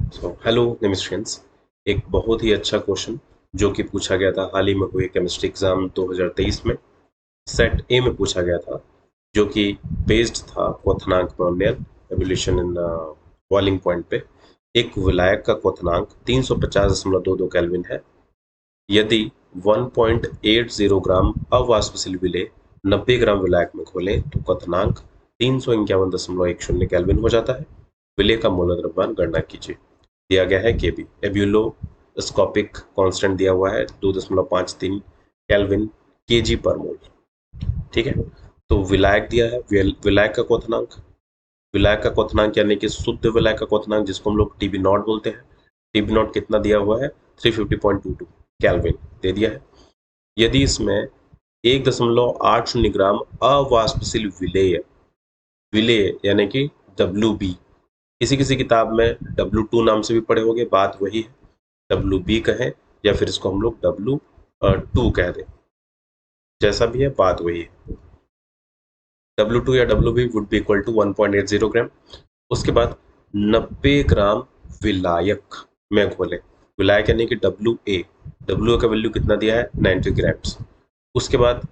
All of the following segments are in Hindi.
हेलो केमिस्ट्रियंस। एक बहुत ही अच्छा क्वेश्चन जो कि पूछा गया था हाल ही में हुए केमिस्ट्री एग्जाम 2023 में। सेट ए में पूछा गया था, जो कि बेस्ड था क्वथनांक पर उन्नयन एवोल्यूशन इन बॉइलिंग पॉइंट पे। एक विलायक का क्वथनांक 350.22 केल्विन है। यदि 1.80 ग्राम अवाष्पशील विलेय 90 ग्राम विलायक में खोलें तो क्वथनांक 351.10 केल्विन हो जाता है। विलेय का मोलर द्रव्यमान गणना कीजिए। दिया गया है केबी, एब्यूलोस्कोपिक कांस्टेंट दिया हुआ है 2.53 केल्विन केजी पर मोल। ठीक है, तो विलायक दिया है, विलायक का क्वथनांक, विलायक का क्वथनांक यानी कि शुद्ध विलायक का क्वथनांक जिसको हम लोग टीबी नॉट बोलते हैं। टीबी नॉट कितना दिया हुआ है? 350.22 केल्विन दे दिया है। यदि इसमें 1.80 ग्राम अवाष्पशील विलेय, विलेय यानी कि WB, किसी किसी किताब में W2 नाम से भी पढ़े होंगे, बात वही है, WB कहें या फिर इसको हम लोग W2 कह दें, जैसा भी है बात वही है। W2 या WB would be equal to 1.80 gram. उसके बाद 90 ग्राम विलायक में घोले, विलायक यानी कि WA का वैल्यू कितना दिया है? 90 ग्राम्स। उसके बाद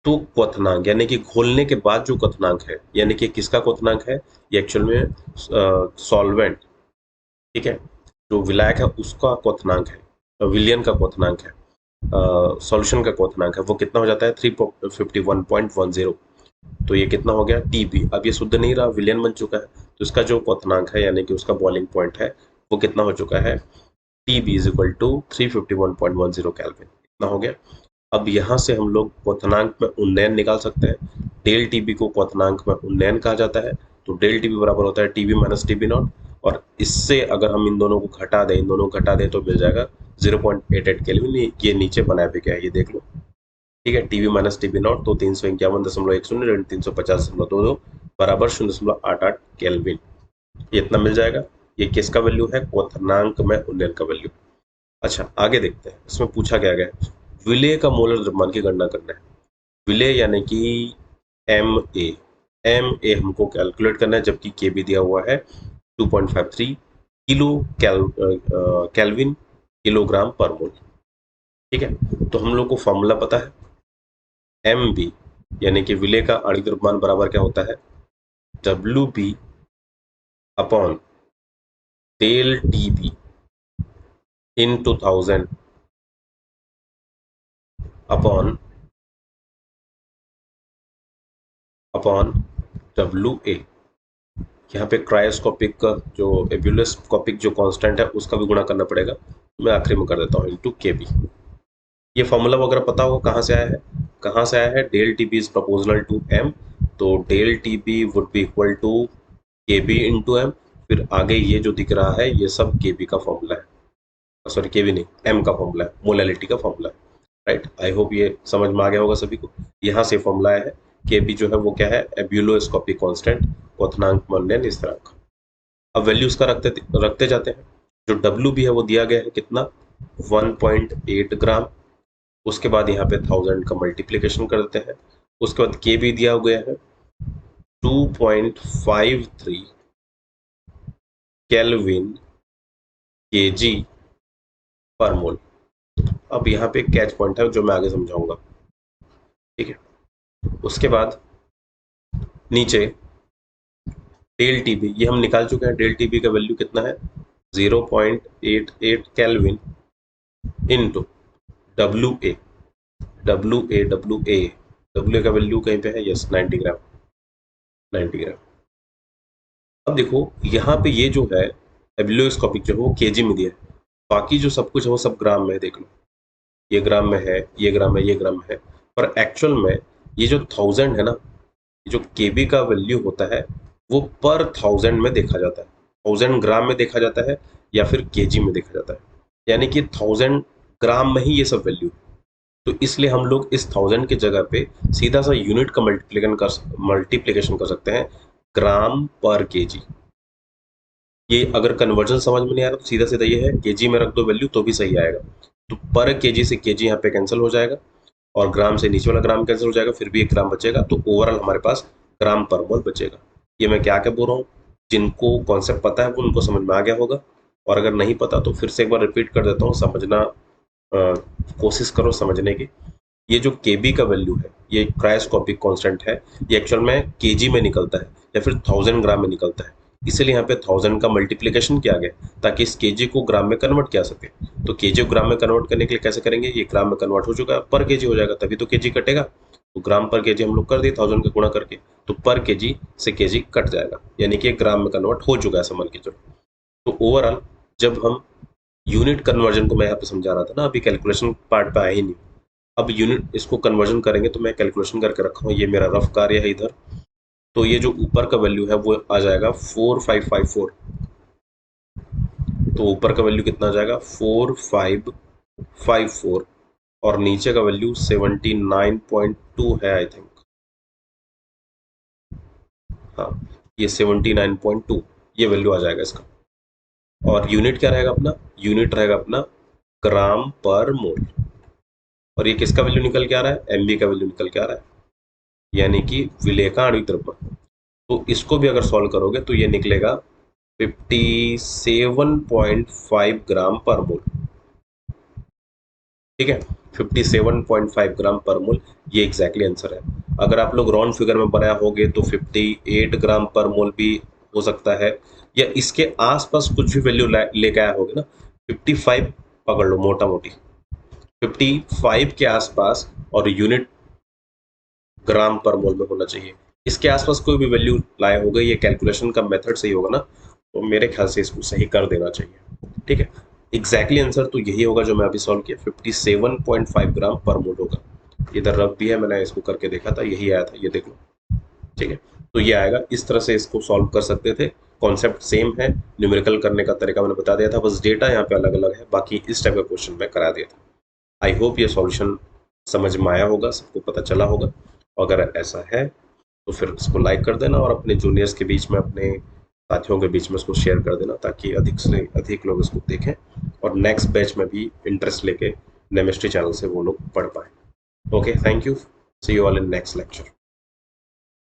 तो क्वथनांक यानी कि घोलने के बाद जो क्वथनांक है, यानी कि किसका क्वथनांक है? ये एक्चुअल में सॉल्वेंट, ठीक है, जो विलायक है उसका क्वथनांक है, विलियन का क्वथनांक है, सॉल्यूशन का क्वथनांक है, वो कितना हो जाता है? 351.10। तो ये कितना हो गया? टीबी। अब ये शुद्ध नहीं रहा, विलियन बन चुका है, तो इसका जो क्वथनांक है यानी कि उसका बॉइलिंग पॉइंट है वो कितना हो चुका है? TB is equal to 351.10 kelvin. कितना हो गया? अब यहाँ से हम लोग क्वथनांक में उन्नयन निकाल सकते हैं। डेल टीबी को क्वथनांक में उन्नयन कहा जाता है, तो डेल टीबी बराबर होता है टीबी माइनस टीबी नॉट। और इससे अगर हम इन दोनों को घटा दें, इन दोनों को घटा दें तो मिल जाएगा 0.88 केल्विन। ये नीचे बनाया भी गया है, ये देख लो। ठीक है, टीबी माइनस टीबी नॉट तो 351.10 350.22 बराबर 0.88 केल्विन, ये इतना मिल जाएगा। ये किसका वैल्यू है? क्वथनांक में उन्नयन का वैल्यू। अच्छा, आगे देखते हैं, इसमें पूछा क्या गया है, विलेय का मोलर द्रव्यमान की गणना करना है। विलेय यानी कि एम ए हमको कैलकुलेट करना है, जबकि के भी दिया हुआ है 2.53 किलो कैल्विन किलोग्राम पर मोल। ठीक है, तो हम लोग को फॉर्मूला पता है, एम बी यानी कि विलेय का आणविक द्रव्यमान बराबर क्या होता है? WB अपॉन डेल TB इन 2000 अपॉन अपॉन WA। यहाँ पे क्रायोस्कोपिक का जो एब्यूलोस्कोपिक जो कांस्टेंट है उसका भी गुणा करना पड़ेगा, मैं आखिरी में कर देता हूँ, इंटू KB। ये फॉर्मूला वगैरह पता होगा कहाँ से आया है? कहाँ से आया है? Del TB is proportional to M, तो del TB would be equal to KB into M। फिर आगे ये जो दिख रहा है ये सब KB का फॉर्मूला है, सॉरी KB नहीं, M का फॉर्मूला है, मोलैलिटी का फॉर्मूला है। राइट, आई होप ये समझ में आ गया होगा सभी को। यहाँ से फॉर्मूला है, KB जो है वो क्या है? एब्यूलोस्कोपिक कांस्टेंट, क्वथनांक में उन्नयन स्थिरांक। अब वैल्यूज का रखते रखते जाते हैं। जो WB है वो दिया गया है कितना? 1.8 ग्राम। उसके बाद यहाँ पे 1000 का मल्टीप्लीकेशन कर देते हैं। उसके बाद KB दिया गया है 2.53 केल्विन KG पर मोल। अब यहाँ पे कैच पॉइंट है जो मैं आगे समझाऊंगा। ठीक है, उसके बाद नीचे डेल TB ये हम निकाल चुके हैं। डेल TB का वैल्यू कितना है? 0.88 केल्विन इंटू WA। WA का वैल्यू कहीं पे है? यस, 90 ग्राम, 90 ग्राम। अब देखो यहाँ पे ये जो है एब्यूलोस्कोपिक जो है वो केजी में दिया है, बाकी जो सब कुछ है वो सब ग्राम में है। देख लो, ये ग्राम में है, ये ग्राम में, ये ग्राम में है, पर एक्चुअल में ये जो 1000 है ना, जो केबी का वैल्यू होता है वो पर 1000 में देखा जाता है, 1000 ग्राम में देखा जाता है या फिर केजी में देखा जाता है, यानी कि 1000 ग्राम में ही ये सब वैल्यू। तो इसलिए हम लोग इस 1000 की जगह पे सीधा सा यूनिट का मल्टीप्लिकेशन कर सकते हैं, ग्राम पर केजी। ये अगर कन्वर्जन समझ में नहीं आ रहा तो सीधा सीधा ये है, केजी में रख दो वैल्यू तो भी सही आएगा। तो पर केजी से केजी यहाँ पे कैंसिल हो जाएगा और ग्राम से नीचे वाला ग्राम कैंसिल हो जाएगा, फिर भी 1 ग्राम बचेगा, तो ओवरऑल हमारे पास ग्राम पर मोल बचेगा। ये मैं क्या क्या बोल रहा हूँ, जिनको कॉन्सेप्ट पता है वो उनको समझ में आ गया होगा। और अगर नहीं पता तो फिर से एक बार रिपीट कर देता हूँ, समझना कोशिश करो समझने की। ये जो केबी का वैल्यू है ये क्रायोस्कोपिक कांस्टेंट है, ये एक्चुअल में केजी में निकलता है या फिर 1000 ग्राम में निकलता है, इसीलिए यहाँ पे 1000 का मल्टीप्लिकेशन किया गया ताकि इस केजी को ग्राम में कन्वर्ट किया सके। तो केजी को ग्राम में कन्वर्ट करने के लिए कैसे करेंगे, ये ग्राम में कन्वर्ट हो चुका है, पर केजी हो जाएगा, तभी तो केजी कटेगा। तो ग्राम पर केजी हम लोग कर दिए 1000 का गुणा करके, तो पर केजी से केजी कट जाएगा, यानी कि ग्राम में कन्वर्ट हो चुका है, समझ के चलो। तो ओवरऑल जब हम यूनिट कन्वर्जन को मैं यहाँ पे समझा रहा था ना, अभी कैलकुलेशन पार्ट पे आया ही नहीं, अब यूनिट इसको कन्वर्जन करेंगे तो मैं कैलकुलेशन करके रखा हूँ, ये मेरा रफ कार्य है इधर। तो ये जो ऊपर का वैल्यू है वो आ जाएगा 4554, तो ऊपर का वैल्यू कितना आ जाएगा 4554, और नीचे का वैल्यू 79.2 है आई थिंक, हाँ ये 79.2 ये वैल्यू आ जाएगा इसका। और यूनिट क्या रहेगा अपना, यूनिट रहेगा अपना ग्राम पर मोल, और ये किसका वैल्यू निकल के आ रहा है, एमबी का वैल्यू निकल के आ रहा है, यानी कि विलेय का आणविक द्रव्यमान। तो इसको भी अगर सॉल्व करोगे तो ये निकलेगा 57.5 ग्राम पर मोल, ठीक है, 57.5 ग्राम पर मोल, ये एग्जैक्टली आंसर है। अगर आप लोग राउंड फिगर में बनाया होगे तो 58 ग्राम पर मोल भी हो सकता है, या इसके आसपास कुछ भी वैल्यू लेके आया होगे ना, 55 पकड़ लो मोटा मोटी, 55 के आसपास, और यूनिट ग्राम पर मोल में होना चाहिए। इसके आसपास कोई भी वैल्यू लाए होगा, ये कैलकुलेशन का मेथड सही होगा ना, तो मेरे ख्याल से इसको सही कर देना चाहिए, ठीक है। एग्जैक्टली आंसर तो यही होगा जो मैं अभी सॉल्व किया, 57.5 ग्राम पर मोल होगा। इधर रफ भी है, मैंने इसको करके देखा था, यही आया था, ये देख लो, ठीक है। तो ये आएगा, इस तरह से इसको सॉल्व कर सकते थे, कॉन्सेप्ट सेम है, न्यूमेरिकल करने का तरीका मैंने बता दिया था, बस डेटा यहाँ पे अलग अलग है, बाकी इस टाइप का क्वेश्चन मैं करा दिया था। आई होप ये सॉल्यूशन समझ में आया होगा, सबको पता चला होगा। अगर ऐसा है तो फिर इसको लाइक कर देना, और अपने जूनियर्स के बीच में, अपने साथियों के बीच में इसको शेयर कर देना, ताकि अधिक से अधिक लोग इसको देखें और नेक्स्ट बैच में भी इंटरेस्ट लेके नेमिस्ट्री चैनल से वो लोग पढ़ पाए। Okay, thank you, see you all in next lecture.